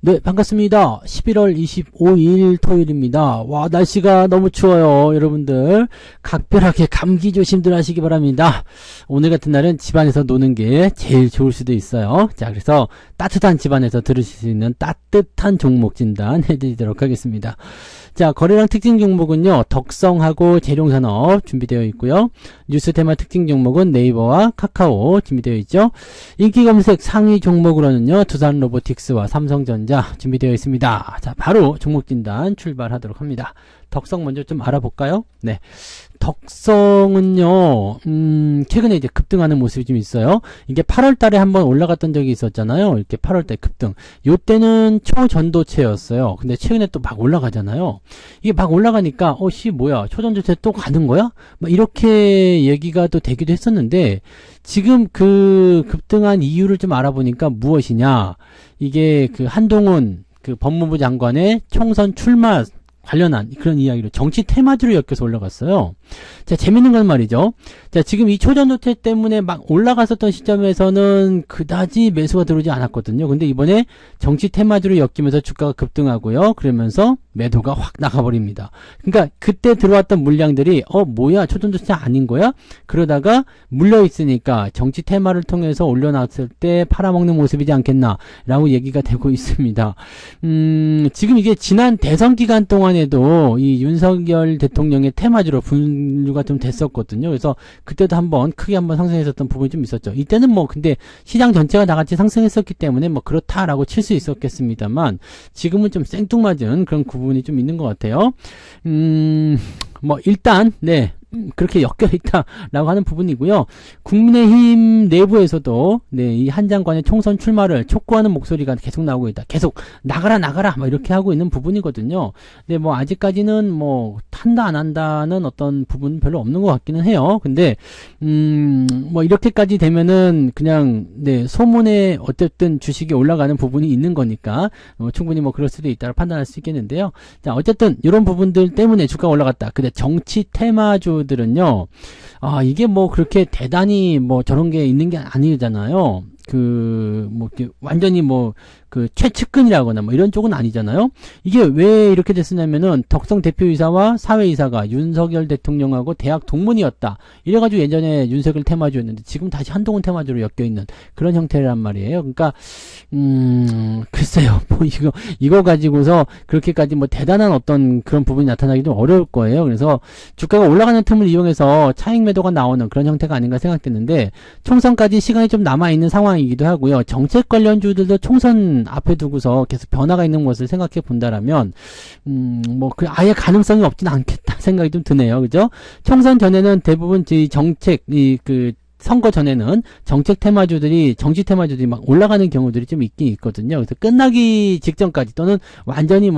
네, 반갑습니다. 11월 25일 토요일입니다. 와, 날씨가 너무 추워요. 여러분들 각별하게 감기 조심들 하시기 바랍니다. 오늘 같은 날은 집안에서 노는 게 제일 좋을 수도 있어요. 자, 그래서 따뜻한 집안에서 들으실 수 있는 따뜻한 종목 진단 해드리도록 하겠습니다. 자, 거래량 특징 종목은요, 덕성하고 재룡산업 준비되어 있고요. 뉴스 테마 특징 종목은 네이버와 카카오 준비되어 있죠. 인기 검색 상위 종목으로는요, 두산 로보틱스와 삼성전자 준비되어 있습니다. 자, 바로 종목 진단 출발하도록 합니다. 덕성 먼저 좀 알아볼까요? 네. 덕성은요, 최근에 이제 급등하는 모습이 좀 있어요. 이게 8월 달에 한번 올라갔던 적이 있었잖아요. 이렇게 8월 달 급등. 요때는 초전도체였어요. 근데 최근에 또 막 올라가잖아요. 이게 막 올라가니까, 뭐야, 초전도체 또 가는 거야? 막 이렇게 얘기가 또 되기도 했었는데, 지금 그 급등한 이유를 좀 알아보니까 무엇이냐. 이게 그 한동훈 그 법무부 장관의 총선 출마 관련한 그런 이야기로 정치 테마주로 엮여서 올라갔어요. 자, 재밌는 건 말이죠. 자, 지금 이 초전도체 때문에 막 올라갔었던 시점에서는 그다지 매수가 들어오지 않았거든요. 근데 이번에 정치 테마주로 엮이면서 주가가 급등하고요. 그러면서 매도가 확 나가버립니다. 그러니까 그때 들어왔던 물량들이 뭐야, 초전도체 아닌 거야? 그러다가 물려있으니까 정치 테마를 통해서 올려놨을 때 팔아먹는 모습이지 않겠나 라고 얘기가 되고 있습니다. 지금 이게 지난 대선 기간 동안에도 이 윤석열 대통령의 테마주로 분류가 좀 됐었거든요. 그래서 그때도 크게 한번 상승했었던 부분이 좀 있었죠. 이때는 근데 시장 전체가 나같이 상승했었기 때문에 그렇다라고 칠 수 있었겠습니다만, 지금은 좀 생뚱맞은 그런 부분이 좀 있는 것 같아요. 일단, 네. 그렇게 엮여있다라고 하는 부분이고요. 국민의힘 내부에서도 이 한 장관의 총선 출마를 촉구하는 목소리가 계속 나오고 있다. 계속 나가라 이렇게 하고 있는 부분이거든요. 근데 아직까지는 한다 안 한다는 어떤 부분 별로 없는 것 같기는 해요. 근데 이렇게까지 되면은 그냥 소문에 어쨌든 주식이 올라가는 부분이 있는 거니까 충분히 그럴 수도 있다고 판단할 수 있겠는데요. 자, 어쨌든 이런 부분들 때문에 주가가 올라갔다. 근데 정치 테마주 들은요, 이게 그렇게 대단히 저런 게 있는 게 아니잖아요. 완전히 최측근이라거나 이런 쪽은 아니잖아요. 이게 왜 이렇게 됐으냐면은 덕성 대표이사와 사회이사가 윤석열 대통령하고 대학 동문이었다. 이래가지고 예전에 윤석열 테마주였는데 지금 다시 한동훈 테마주로 엮여있는 그런 형태란 말이에요. 그러니까 글쎄요. 이거 가지고서 그렇게까지 대단한 어떤 그런 부분이 나타나기 좀 어려울 거예요. 그래서 주가가 올라가는 틈을 이용해서 차익 매도가 나오는 그런 형태가 아닌가 생각되는데, 총선까지 시간이 좀 남아있는 상황이기도 하고요. 정책 관련주들도 총선 앞에 두고서 계속 변화가 있는 것을 생각해 본다라면, 아예 가능성이 없진 않겠다 생각이 좀 드네요. 그죠? 총선 전에는 대부분 정책, 선거 전에는 정치 테마주들이 막 올라가는 경우들이 좀 있긴 있거든요. 그래서 끝나기 직전까지 또는 완전히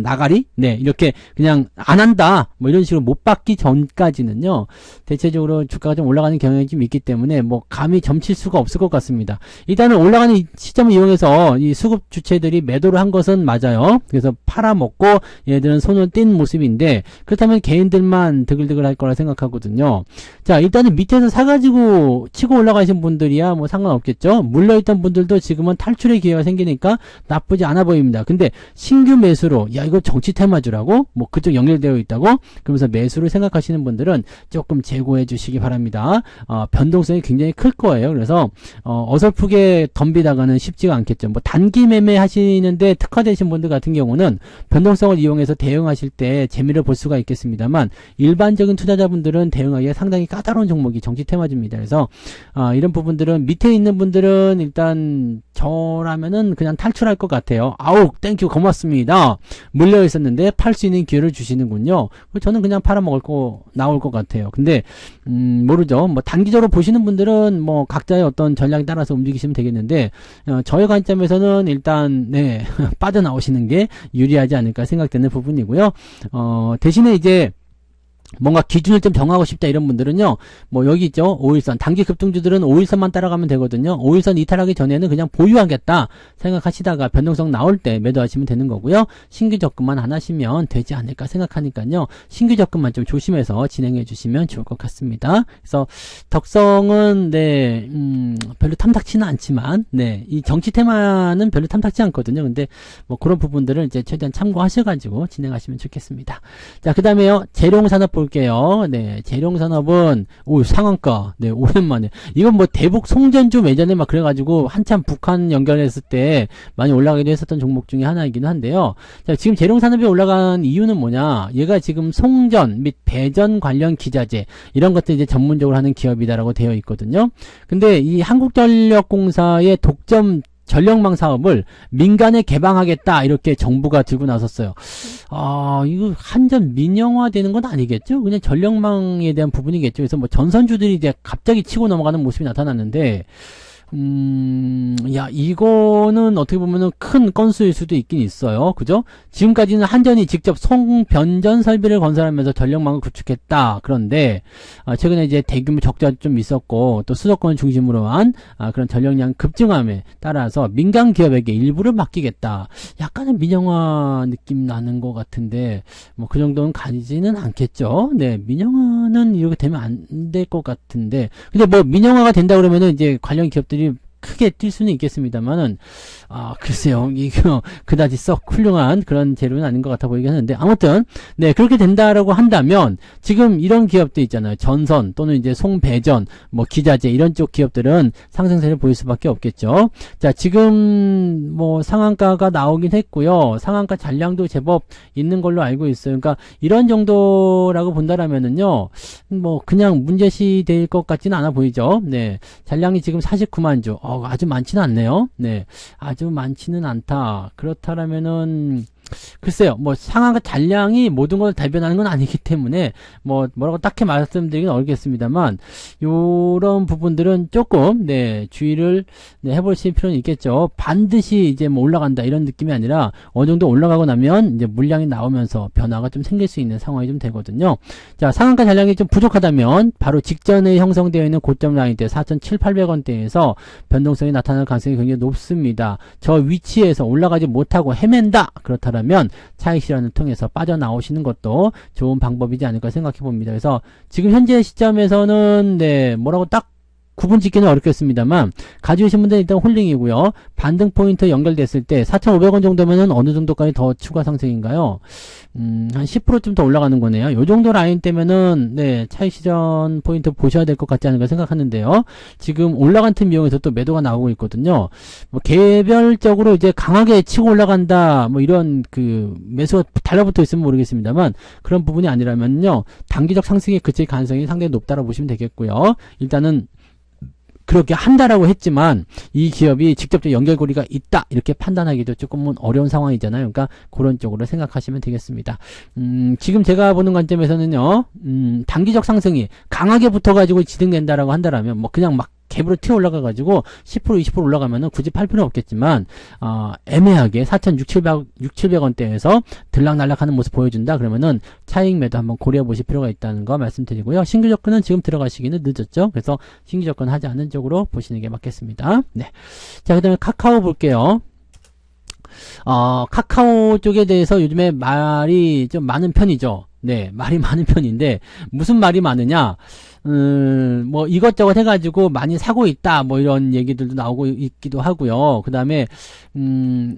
나가리? 이렇게 그냥 안 한다. 이런 식으로 못 받기 전까지는요. 대체적으로 주가가 좀 올라가는 경향이 좀 있기 때문에 감히 점칠 수가 없을 것 같습니다. 일단은 올라가는 시점을 이용해서 이 수급 주체들이 매도를 한 것은 맞아요. 그래서 팔아먹고 얘들은 손을 뗀 모습인데, 그렇다면 개인들만 드글드글 할 거라 생각하거든요. 자, 일단은 밑에서 사가지고 치고 올라가신 분들이야 상관없겠죠. 물려있던 분들도 지금은 탈출의 기회가 생기니까 나쁘지 않아 보입니다. 근데 신규 매수로 이거 정치 테마주라고? 그쪽 연결되어 있다고? 그러면서 매수를 생각하시는 분들은 조금 재고해 주시기 바랍니다. 변동성이 굉장히 클 거예요. 그래서 어설프게 덤비다가는 쉽지가 않겠죠. 단기 매매 하시는데 특화되신 분들 같은 경우는 변동성을 이용해서 대응하실 때 재미를 볼 수가 있겠습니다만, 일반적인 투자자분들은 대응하기가 상당히 까다로운 종목이 정치 테마주입니다. 그래서 이런 부분들은 밑에 있는 분들은 일단 저라면은 그냥 탈출할 것 같아요. 땡큐 고맙습니다. 다 물려 있었는데 팔 수 있는 기회를 주시는군요. 저는 그냥 팔아먹을 거 나올 것 같아요. 근데 모르죠. 뭐 단기적으로 보시는 분들은 뭐 각자의 어떤 전략에 따라서 움직이시면 되겠는데 저의 관점에서는 일단 네 빠져나오시는 게 유리하지 않을까 생각되는 부분이고요. 대신에 이제 뭔가 기준을 좀 정하고 싶다 이런 분들은요, 뭐 여기 있죠, 5일선. 단기 급등주들은 5일선만 따라가면 되거든요. 5일선 이탈하기 전에는 그냥 보유하겠다 생각하시다가 변동성 나올 때 매도하시면 되는 거고요. 신규 접근만 안 하시면 되지 않을까 생각하니까요, 신규 접근만 좀 조심해서 진행해 주시면 좋을 것 같습니다. 그래서 덕성은 네 별로 탐탁치는 않지만 네 이 정치 테마는 별로 탐탁치 않거든요. 근데 뭐 그런 부분들을 이제 최대한 참고하셔가지고 진행하시면 좋겠습니다. 자, 그 다음에요, 재룡산업 볼게요. 네, 재룡산업은 상한가. 네, 오랜만에. 이건 뭐 대북 송전주 예전에 막 그래가지고 한참 북한 연결했을 때 많이 올라가기도 했었던 종목 중에 하나이기도 한데요. 자, 지금 재룡산업이 올라간 이유는 뭐냐? 얘가 지금 송전 및 배전 관련 기자재 이런 것들 이제 전문적으로 하는 기업이다라고 되어 있거든요. 근데 이 한국전력공사의 독점 전력망 사업을 민간에 개방하겠다 이렇게 정부가 들고 나섰어요. 이거 한전 민영화 되는 건 아니겠죠? 그냥 전력망에 대한 부분이겠죠. 그래서 뭐 전선주들이 이제 갑자기 치고 넘어가는 모습이 나타났는데 야, 이거는 어떻게 보면은 큰 건수일 수도 있긴 있어요. 그죠? 지금까지는 한전이 직접 송변전 설비를 건설하면서 전력망을 구축했다. 그런데, 최근에 이제 대규모 적자도 좀 있었고, 또 수도권을 중심으로 한, 그런 전력량 급증함에 따라서 민간 기업에게 일부를 맡기겠다. 약간은 민영화 느낌 나는 것 같은데, 뭐 그 정도는 가지는 않겠죠? 네, 민영화는 이렇게 되면 안 될 것 같은데, 근데 뭐 민영화가 된다 그러면은 이제 관련 기업들이 크게 뛸 수는 있겠습니다만은, 글쎄요, 이거 그다지 썩 훌륭한 그런 재료는 아닌 것 같아 보이긴 하는데, 아무튼, 네, 그렇게 된다라고 한다면, 지금 이런 기업들 있잖아요. 전선, 또는 이제 송배전, 뭐 기자재, 이런 쪽 기업들은 상승세를 보일 수밖에 없겠죠. 자, 지금, 뭐 상한가가 나오긴 했고요. 상한가 잔량도 제법 있는 걸로 알고 있어요. 그러니까, 이런 정도라고 본다라면은요, 뭐, 그냥 문제시 될 것 같지는 않아 보이죠. 네. 잔량이 지금 49만 주. 아주 많지는 않네요. 네. 아주 많지는 않다. 그렇다라면은, 글쎄요, 뭐, 상한가 잔량이 모든 걸 대변하는 건 아니기 때문에, 뭐라고 딱히 말씀드리긴 어렵겠습니다만, 요런 부분들은 조금, 네, 주의를, 네, 해보실 필요는 있겠죠. 반드시 이제 뭐 올라간다, 이런 느낌이 아니라, 어느 정도 올라가고 나면, 이제 물량이 나오면서 변화가 좀 생길 수 있는 상황이 좀 되거든요. 자, 상한가 잔량이 좀 부족하다면, 바로 직전에 형성되어 있는 고점 라인대 4,700~800원대에서 변동성이 나타날 가능성이 굉장히 높습니다. 저 위치에서 올라가지 못하고 헤맨다! 그렇다면 차익 실현을 통해서 빠져나오시는 것도 좋은 방법이지 않을까 생각해 봅니다. 그래서 지금 현재 시점에서는 네, 뭐라고 딱 구분 짓기는 어렵겠습니다만, 가지고 계신 분들은 일단 홀링이고요. 반등 포인트 연결됐을 때 4,500원 정도면은 어느 정도까지 더 추가 상승인가요? 한 10%좀 더 올라가는 거네요. 요 정도 라인 때면은 네, 차익 실현 포인트 보셔야 될 것 같지 않을까 생각하는데요. 지금 올라간 틈 이용해서 또 매도가 나오고 있거든요. 뭐 개별적으로 이제 강하게 치고 올라간다, 뭐 이런 그 매수가 달라붙어 있으면 모르겠습니다만, 그런 부분이 아니라면요, 단기적 상승에 그칠 가능성이 상당히 높다고 보시면 되겠고요. 일단은 그렇게 한다라고 했지만 이 기업이 직접적 연결고리가 있다 이렇게 판단하기도 조금은 어려운 상황이잖아요. 그러니까 그런 쪽으로 생각하시면 되겠습니다. 지금 제가 보는 관점에서는요, 단기적 상승이 강하게 붙어가지고 진행된다라고 한다라면 뭐 그냥 막 갭으로 튀어 올라가가지고 10% 20% 올라가면은 굳이 팔 필요는 없겠지만, 애매하게 4,600~700원대에서 들락날락하는 모습 보여준다 그러면은 차익 매도 한번 고려해 보실 필요가 있다는 거 말씀드리고요. 신규 접근은 지금 들어가시기는 늦었죠. 그래서 신규 접근 하지 않는 쪽으로 보시는 게 맞겠습니다. 네. 자, 그 다음에 카카오 볼게요. 카카오 쪽에 대해서 요즘에 말이 좀 많은 편이죠. 네, 말이 많은 편인데, 무슨 말이 많으냐? 뭐 이것저것 해가지고 많이 사고 있다, 뭐 이런 얘기들도 나오고 있기도 하고요. 그 다음에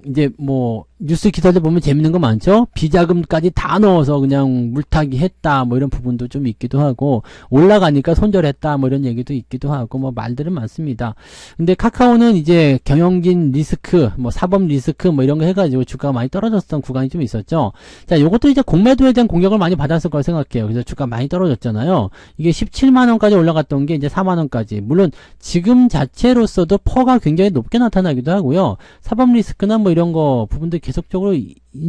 이제 뭐 뉴스 기사들 보면 재밌는 거 많죠. 비자금까지 다 넣어서 그냥 물타기 했다, 뭐 이런 부분도 좀 있기도 하고, 올라가니까 손절했다, 뭐 이런 얘기도 있기도 하고, 뭐 말들은 많습니다. 근데 카카오는 이제 경영진 리스크, 뭐 사법 리스크, 뭐 이런 거 해가지고 주가가 많이 떨어졌던 구간이 좀 있었죠. 자, 요것도 이제 공매도에 대한 공격을 많이 받았을 거라 생각해요. 그래서 주가 많이 떨어졌잖아요. 이게 17만원까지 올라갔던 게 이제 4만원까지. 물론 지금 자체로서도 퍼가 굉장히 높게 나타나기도 하고요. 사법 리스크나 뭐 이런 거 부분들 계속적으로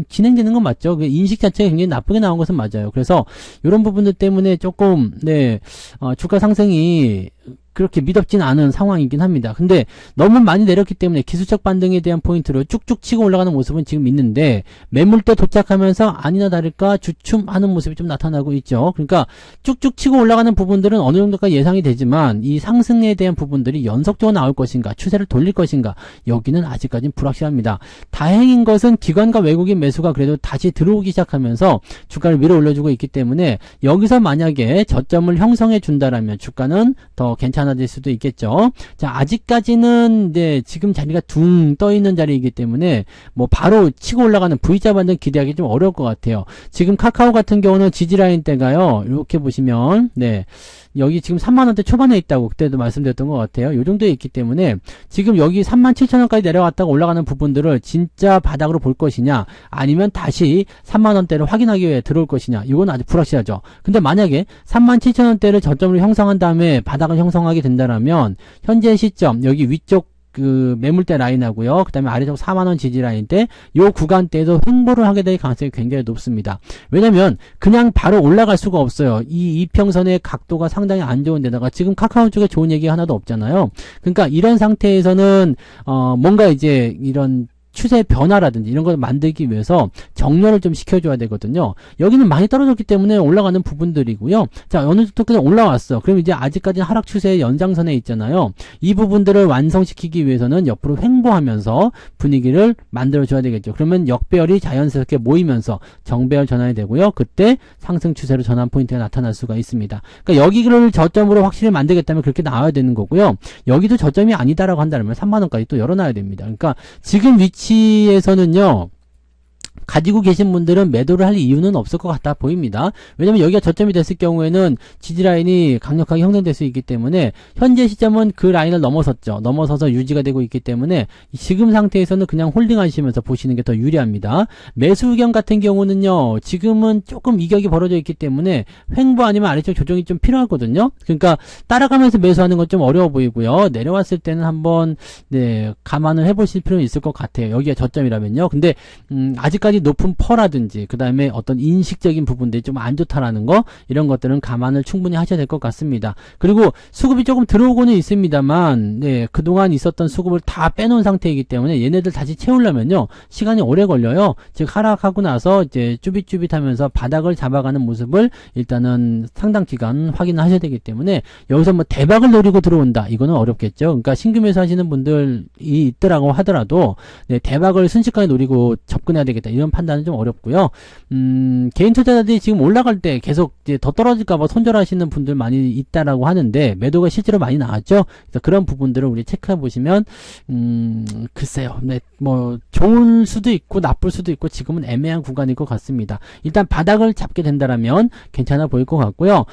진행되는 건 맞죠. 그 인식 자체가 굉장히 나쁘게 나온 것은 맞아요. 그래서 이런 부분들 때문에 조금 주가 상승이 그렇게 미덥진 않은 상황이긴 합니다. 근데 너무 많이 내렸기 때문에 기술적 반등에 대한 포인트로 쭉쭉 치고 올라가는 모습은 지금 있는데 매물대 도착하면서 아니나 다를까 주춤하는 모습이 좀 나타나고 있죠. 그러니까 쭉쭉 치고 올라가는 부분들은 어느 정도까지 예상이 되지만 이 상승에 대한 부분들이 연속적으로 나올 것인가, 추세를 돌릴 것인가, 여기는 아직까지는 불확실합니다. 다행인 것은 기관과 외국인 매수가 그래도 다시 들어오기 시작하면서 주가를 밀어 올려주고 있기 때문에 여기서 만약에 저점을 형성해 준다라면 주가는 더 괜찮아질 수도 있겠죠. 자, 아직까지는 지금 자리가 둥 떠 있는 자리이기 때문에 뭐 바로 치고 올라가는 V자 반등 기대하기 좀 어려울 것 같아요. 지금 카카오 같은 경우는 지지라인 대가요. 이렇게 보시면 여기 지금 3만원대 초반에 있다고 그때도 말씀드렸던 것 같아요. 요 정도에 있기 때문에 지금 여기 37,000원까지 내려갔다가 올라가는 부분들을 진짜 바닥으로 볼 것이냐, 아니면 다시 3만원대를 확인하기 위해 들어올 것이냐, 이건 아주 불확실하죠. 근데 만약에 37,000원대를 저점으로 형성한 다음에 바닥을 형성하게 된다면 현재 시점 여기 위쪽 그 매물대 라인하고요. 그 다음에 아래쪽 4만원 지지 라인 때 요 구간대에도 횡보를 하게 될 가능성이 굉장히 높습니다. 왜냐면 그냥 바로 올라갈 수가 없어요. 이 이평선의 각도가 상당히 안 좋은 데다가 지금 카카오 쪽에 좋은 얘기가 하나도 없잖아요. 그러니까 이런 상태에서는 뭔가 이제 이런 추세 변화라든지 이런 걸 만들기 위해서 정렬을 좀 시켜줘야 되거든요. 여기는 많이 떨어졌기 때문에 올라가는 부분들이고요. 자, 어느 정도까지 올라왔어. 그럼 이제 아직까지 하락 추세의 연장선에 있잖아요. 이 부분들을 완성시키기 위해서는 옆으로 횡보하면서 분위기를 만들어줘야 되겠죠. 그러면 역배열이 자연스럽게 모이면서 정배열 전환이 되고요. 그때 상승 추세로 전환 포인트가 나타날 수가 있습니다. 그러니까 여기를 저점으로 확실히 만들겠다면 그렇게 나와야 되는 거고요. 여기도 저점이 아니다라고 한다면 3만원까지 또 열어놔야 됩니다. 그러니까 지금 위치에서는요, 가지고 계신 분들은 매도를 할 이유는 없을 것 같다 보입니다. 왜냐면 여기가 저점이 됐을 경우에는 지지라인이 강력하게 형성될 수 있기 때문에 현재 시점은 그 라인을 넘어섰죠. 넘어서서 유지가 되고 있기 때문에 지금 상태에서는 그냥 홀딩 하시면서 보시는 게 더 유리합니다. 매수 의견 같은 경우는요, 지금은 조금 이격이 벌어져 있기 때문에 횡보 아니면 아래쪽 조정이 좀 필요하거든요. 그러니까 따라가면서 매수하는 건 좀 어려워 보이고요. 내려왔을 때는 한번 감안을 해보실 필요는 있을 것 같아요. 여기가 저점이라면요. 근데 아직까지 높은 퍼라든지 그 다음에 어떤 인식적인 부분들이 좀 안 좋다라는 거, 이런 것들은 감안을 충분히 하셔야 될 것 같습니다. 그리고 수급이 조금 들어오고는 있습니다만 그동안 있었던 수급을 다 빼놓은 상태이기 때문에 얘네들 다시 채우려면요 시간이 오래 걸려요. 즉 하락하고 나서 이제 쭈빗쭈빗하면서 바닥을 잡아가는 모습을 일단은 상당 기간 확인하셔야 되기 때문에 여기서 뭐 대박을 노리고 들어온다, 이거는 어렵겠죠. 그러니까 신규 매수 하시는 분들이 있더라고 하더라도 대박을 순식간에 노리고 접근해야 되겠다, 이런 판단은 좀 어렵고요. 개인 투자자들이 지금 올라갈 때 계속 이제 더 떨어질까봐 손절하시는 분들 많이 있다라고 하는데 매도가 실제로 많이 나왔죠. 그래서 그런 부분들을 우리 체크해 보시면 글쎄요, 뭐 좋을 수도 있고 나쁠 수도 있고 지금은 애매한 구간일 것 같습니다. 일단 바닥을 잡게 된다라면 괜찮아 보일 것 같고요.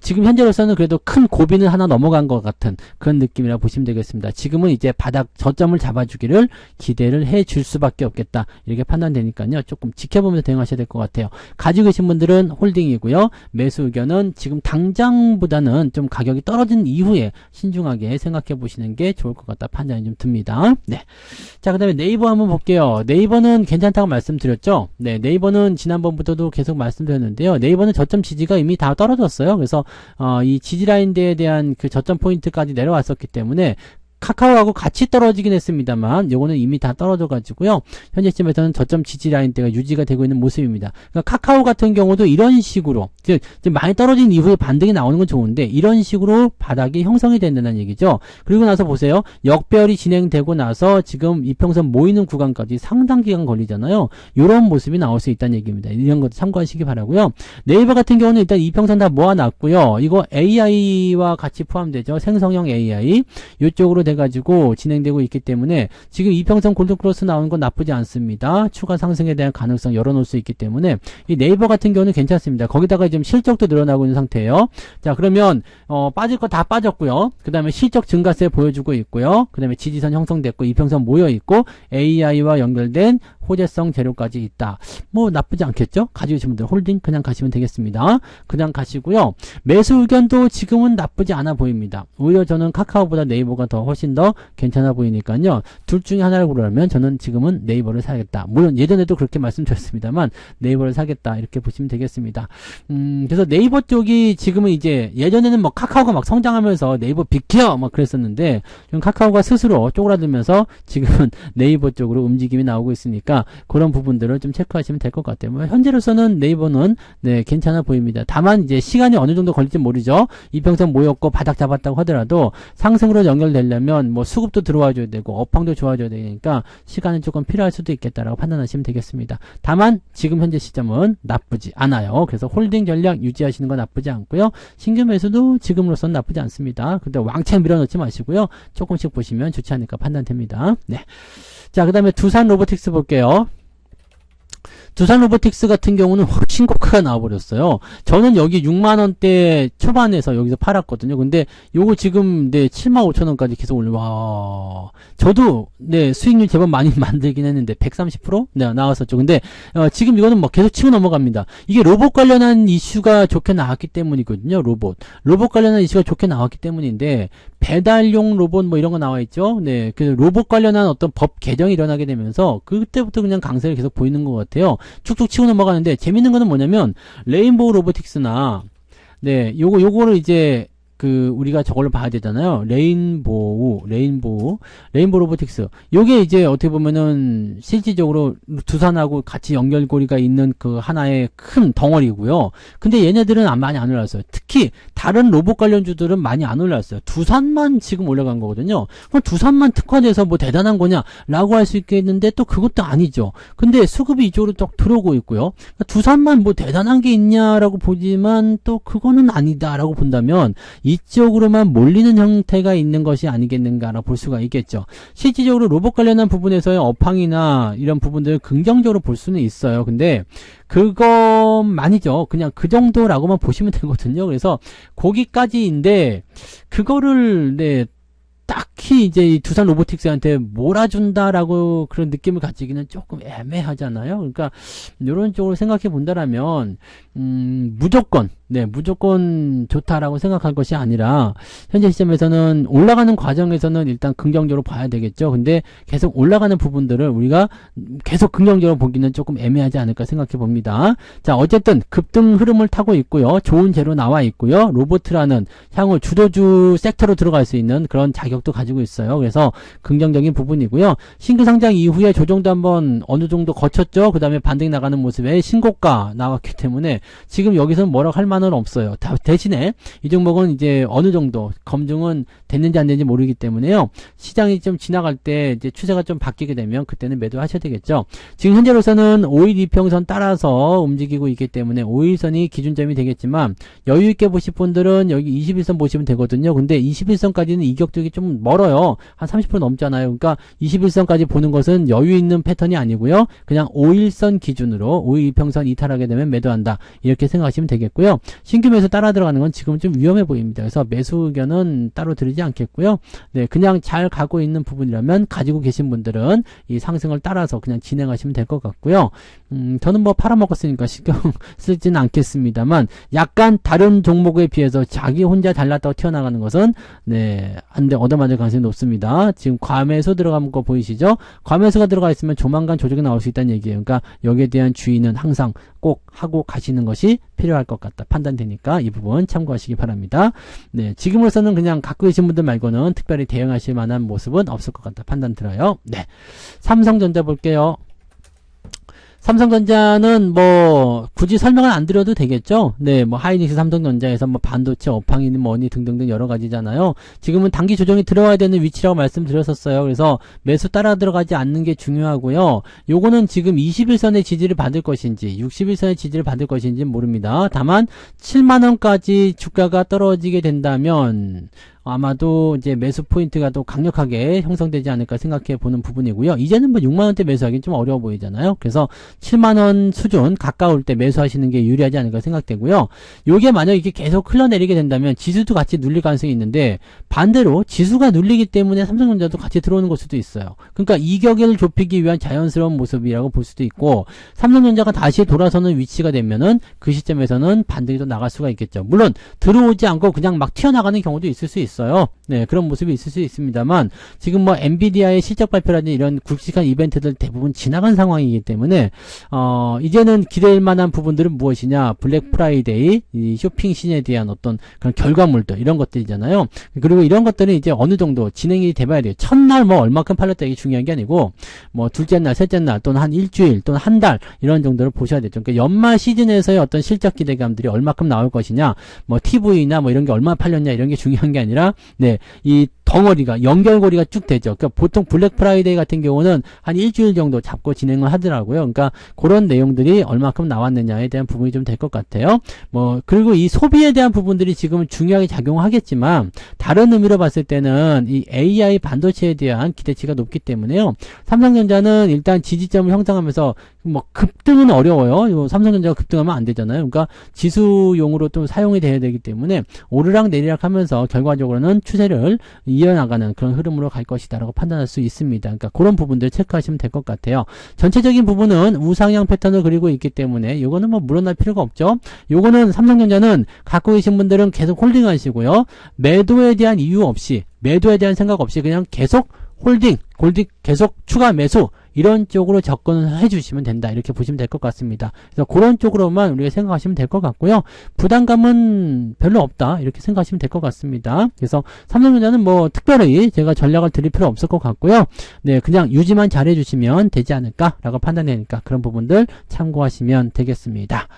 지금 현재로서는 그래도 큰 고비는 하나 넘어간 것 같은 그런 느낌이라 보시면 되겠습니다. 지금은 이제 바닥 저점을 잡아주기를 기대를 해줄 수밖에 없겠다, 이렇게 판단되니까요. 조금 지켜보면서 대응하셔야 될 것 같아요. 가지고 계신 분들은 홀딩이고요. 매수 의견은 지금 당장보다는 좀 가격이 떨어진 이후에 신중하게 생각해 보시는 게 좋을 것 같다 판단이 좀 듭니다. 자, 그 다음에 네이버 한번 볼게요. 네이버는 괜찮다고 말씀드렸죠. 네이버는 지난번부터도 계속 말씀드렸는데요. 네이버는 저점 지지가 이미 다 떨어졌어요. 그래서 이 지지라인대에 대한 그 저점 포인트까지 내려왔었기 때문에 카카오하고 같이 떨어지긴 했습니다만 요거는 이미 다 떨어져 가지고요. 현재 시점에서는 저점 지지 라인대가 유지가 되고 있는 모습입니다. 그러니까 카카오 같은 경우도 이런 식으로 즉 많이 떨어진 이후에 반등이 나오는 건 좋은데 이런 식으로 바닥이 형성이 된다는 얘기죠. 그리고 나서 보세요. 역배열이 진행되고 나서 지금 이평선 모이는 구간까지 상당 기간 걸리잖아요. 요런 모습이 나올 수 있다는 얘기입니다. 이런 것도 참고하시기 바라고요. 네이버 같은 경우는 일단 이평선 다 모아놨고요. 이거 AI와 같이 포함되죠. 생성형 AI 이쪽으로 가지고 진행되고 있기 때문에 지금 이평선 골든크로스 나오는 건 나쁘지 않습니다. 추가 상승에 대한 가능성 열어놓을 수 있기 때문에 이 네이버 같은 경우는 괜찮습니다. 거기다가 지금 실적도 늘어나고 있는 상태예요. 자, 그러면 빠질 거 다 빠졌고요. 그 다음에 실적 증가세 보여주고 있고요. 그 다음에 지지선 형성됐고 이평선 모여있고 AI와 연결된 호재성 재료까지 있다. 뭐 나쁘지 않겠죠? 가지고 계신 분들 홀딩 그냥 가시면 되겠습니다. 그냥 가시고요. 매수 의견도 지금은 나쁘지 않아 보입니다. 오히려 저는 카카오보다 네이버가 더 훨씬 더 괜찮아 보이니까요. 둘 중에 하나를 고르라면 저는 지금은 네이버를 사겠다. 물론 예전에도 그렇게 말씀드렸습니다만 네이버를 사겠다 이렇게 보시면 되겠습니다. 그래서 네이버 쪽이 지금은 이제 예전에는 뭐 카카오가 막 성장하면서 네이버 비켜 막 그랬었는데 지금 카카오가 스스로 쪼그라들면서 지금은 네이버 쪽으로 움직임이 나오고 있으니까 그런 부분들을 좀 체크하시면 될 것 같아요. 뭐 현재로서는 네이버는 네 괜찮아 보입니다. 다만 이제 시간이 어느 정도 걸릴지 모르죠. 이평선 모였고 바닥 잡았다고 하더라도 상승으로 연결되려면 뭐 수급도 들어와줘야 되고 업황도 좋아져야 되니까 시간은 조금 필요할 수도 있겠다라고 판단하시면 되겠습니다. 다만 지금 현재 시점은 나쁘지 않아요. 그래서 홀딩 전략 유지하시는 건 나쁘지 않고요. 신규 매수도 지금으로서는 나쁘지 않습니다. 근데 왕창 밀어넣지 마시고요. 조금씩 보시면 좋지 않을까 판단됩니다. 네. 자, 그 다음에 두산 로보틱스 볼게요. 두산 로보틱스 같은 경우는 신고가가 나와버렸어요. 저는 여기 6만원대 초반에서 여기서 팔았거든요. 근데 요거 지금 네 75,000원까지 계속 와. 저도 네 수익률 제법 많이 만들긴 했는데 130% 네, 나왔었죠. 근데 지금 이거는 뭐 계속 치고 넘어갑니다. 이게 로봇 관련한 이슈가 좋게 나왔기 때문이거든요. 로봇 관련한 이슈가 좋게 나왔기 때문인데 배달용 로봇 뭐 이런 거 나와 있죠. 네, 그 로봇 관련한 어떤 법 개정이 일어나게 되면서 그때부터 그냥 강세를 계속 보이는 것 같아요. 쭉쭉 치고 넘어가는데 재밌는 거는 뭐냐면 레인보우 로보틱스나 네, 요거를 이제 그 우리가 저걸로 봐야 되잖아요. 레인보우 로보틱스. 요게 이제 어떻게 보면은 실질적으로 두산하고 같이 연결고리가 있는 그 하나의 큰 덩어리고요. 근데 얘네들은 많이 안 올랐어요. 특히 다른 로봇 관련주들은 많이 안 올랐어요. 두산만 지금 올라간 거거든요. 그럼 두산만 특화돼서 뭐 대단한 거냐라고 할 수 있겠는데 또 그것도 아니죠. 근데 수급이 이쪽으로 쭉 들어오고 있고요. 그러니까 두산만 뭐 대단한 게 있냐라고 보지만 또 그거는 아니다라고 본다면 이쪽으로만 몰리는 형태가 있는 것이 아니겠는가라고 볼 수가 있겠죠. 실질적으로 로봇 관련한 부분에서의 업황이나 이런 부분들을 긍정적으로 볼 수는 있어요. 근데 그것만이죠. 그냥 그 정도라고만 보시면 되거든요. 그래서 거기까지인데 그거를 네 딱히 이제 이 두산 로보틱스한테 몰아준다라고 그런 느낌을 가지기는 조금 애매하잖아요. 그러니까 이런 쪽으로 생각해 본다라면 무조건 좋다라고 생각할 것이 아니라 현재 시점에서는 올라가는 과정에서는 일단 긍정적으로 봐야 되겠죠. 근데 계속 올라가는 부분들을 우리가 계속 긍정적으로 보기는 조금 애매하지 않을까 생각해 봅니다. 자, 어쨌든 급등 흐름을 타고 있고요. 좋은 재료 나와 있고요. 로보트라는 향후 주도주 섹터로 들어갈 수 있는 그런 자격도 가지고 있어요. 그래서 긍정적인 부분이고요. 신규 상장 이후에 조정도 한번 어느 정도 거쳤죠. 그 다음에 반등이 나가는 모습에 신고가 나왔기 때문에 지금 여기서는 뭐라고 할 만은 없어요. 대신에 이 종목은 이제 어느 정도 검증은 됐는지 안 됐는지 모르기 때문에요. 시장이 좀 지나갈 때 이제 추세가 좀 바뀌게 되면 그때는 매도하셔야 되겠죠. 지금 현재로서는 5일 이평선 따라서 움직이고 있기 때문에 5일선이 기준점이 되겠지만 여유 있게 보실 분들은 여기 21선 보시면 되거든요. 근데 21선까지는 이격적이 좀 멀어요. 한 30% 넘잖아요. 그러니까 21선까지 보는 것은 여유 있는 패턴이 아니고요. 그냥 5일선 기준으로 5일 이평선 이탈하게 되면 매도한다. 이렇게 생각하시면 되겠고요. 신규 매수 따라 들어가는 건 지금 좀 위험해 보입니다. 그래서 매수 의견은 따로 드리지 않겠고요. 네, 그냥 잘 가고 있는 부분이라면 가지고 계신 분들은 이 상승을 따라서 그냥 진행하시면 될 것 같고요. 저는 뭐 팔아먹었으니까 신경 쓰지는 않겠습니다만 약간 다른 종목에 비해서 자기 혼자 잘났다고 튀어나가는 것은 네, 한 대 얻어맞을 가능성이 높습니다. 지금 과매수 들어간 거 보이시죠? 과매수가 들어가 있으면 조만간 조정이 나올 수 있다는 얘기예요. 그러니까 여기에 대한 주의는 항상 꼭 하고 가시는 것이 필요할 것 같다 판단되니까 이 부분 참고하시기 바랍니다. 네, 지금으로서는 그냥 갖고 계신 분들 말고는 특별히 대응하실 만한 모습은 없을 것 같다 판단 들어요. 네, 삼성전자 볼게요. 삼성전자는 뭐 굳이 설명을 안 드려도 되겠죠. 네, 뭐 하이닉스 삼성전자에서 뭐 반도체 업황이니 뭐니 등등등 여러 가지잖아요. 지금은 단기 조정이 들어와야 되는 위치라고 말씀드렸었어요. 그래서 매수 따라 들어가지 않는 게 중요하고요. 요거는 지금 21선의 지지를 받을 것인지 61선의 지지를 받을 것인지 모릅니다. 다만 7만원까지 주가가 떨어지게 된다면 아마도 이제 매수 포인트가 또 강력하게 형성되지 않을까 생각해 보는 부분이고요. 이제는 뭐 6만원대 매수하기는 좀 어려워 보이잖아요. 그래서 7만원 수준 가까울 때 매수하시는 게 유리하지 않을까 생각되고요. 요게 만약 이게 계속 흘러내리게 된다면 지수도 같이 눌릴 가능성이 있는데 반대로 지수가 눌리기 때문에 삼성전자도 같이 들어오는 걸 수도 있어요. 그러니까 이격을 좁히기 위한 자연스러운 모습이라고 볼 수도 있고 삼성전자가 다시 돌아서는 위치가 되면은 그 시점에서는 반등이 또 나갈 수가 있겠죠. 물론 들어오지 않고 그냥 막 튀어나가는 경우도 있을 수 있어요. 네, 그런 모습이 있을 수 있습니다만 지금 뭐 엔비디아의 실적 발표라든지 이런 굵직한 이벤트들 대부분 지나간 상황이기 때문에 이제는 기대할 만한 부분들은 무엇이냐? 블랙 프라이데이, 이 쇼핑 신에 대한 어떤 그런 결과물들 이런 것들이잖아요. 그리고 이런 것들은 이제 어느 정도 진행이 돼봐야 돼요. 첫날 뭐 얼마큼 팔렸다 이게 중요한 게 아니고 뭐 둘째 날, 셋째 날 또는 한 일주일 또는 한 달 이런 정도를 보셔야 되죠. 그러니까 연말 시즌에서의 어떤 실적 기대감들이 얼마큼 나올 것이냐, 뭐 TV나 뭐 이런 게 얼마 팔렸냐 이런 게 중요한 게 아니라 네, 이 덩어리가 연결고리가 쭉 되죠. 그러니까 보통 블랙 프라이데이 같은 경우는 한 일주일 정도 잡고 진행을 하더라고요. 그러니까 그런 내용들이 얼마큼 나왔느냐에 대한 부분이 좀 될 것 같아요. 뭐 그리고 이 소비에 대한 부분들이 지금 중요하게 작용하겠지만 다른 의미로 봤을 때는 이 AI 반도체에 대한 기대치가 높기 때문에요. 삼성전자는 일단 지지점을 형성하면서 뭐 급등은 어려워요. 삼성전자가 급등하면 안 되잖아요. 그러니까 지수용으로 또 사용이 돼야 되기 때문에 오르락 내리락 하면서 결과적으로는 추세를 이어나가는 그런 흐름으로 갈 것이다 라고 판단할 수 있습니다. 그러니까 그런 부분들 체크하시면 될 것 같아요. 전체적인 부분은 우상향 패턴을 그리고 있기 때문에 이거는 뭐 물러날 필요가 없죠. 요거는 삼성전자는 갖고 계신 분들은 계속 홀딩 하시고요. 매도에 대한 이유 없이 매도에 대한 생각 없이 그냥 계속 홀딩 계속 추가 매수 이런 쪽으로 접근을 해주시면 된다 이렇게 보시면 될 것 같습니다. 그래서 그런 쪽으로만 우리가 생각하시면 될 것 같고요. 부담감은 별로 없다 이렇게 생각하시면 될 것 같습니다. 그래서 삼성전자는 뭐 특별히 제가 전략을 드릴 필요 없을 것 같고요. 네, 그냥 유지만 잘 해주시면 되지 않을까라고 판단되니까 그런 부분들 참고하시면 되겠습니다.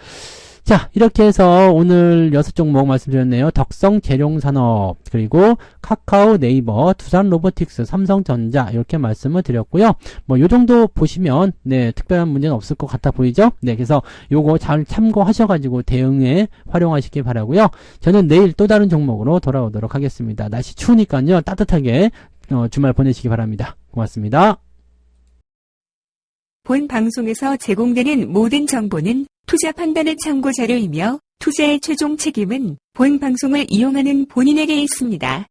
자, 이렇게 해서 오늘 6종목 말씀드렸네요. 덕성재룡산업, 그리고 카카오, 네이버, 두산로보틱스, 삼성전자 이렇게 말씀을 드렸고요. 뭐 요 정도 보시면 네, 특별한 문제는 없을 것 같아 보이죠? 네, 그래서 요거 잘 참고하셔가지고 대응에 활용하시기 바라고요. 저는 내일 또 다른 종목으로 돌아오도록 하겠습니다. 날씨 추우니까요. 따뜻하게 주말 보내시기 바랍니다. 고맙습니다. 본 방송에서 제공되는 모든 정보는 투자 판단의 참고 자료이며 투자의 최종 책임은 본 방송을 이용하는 본인에게 있습니다.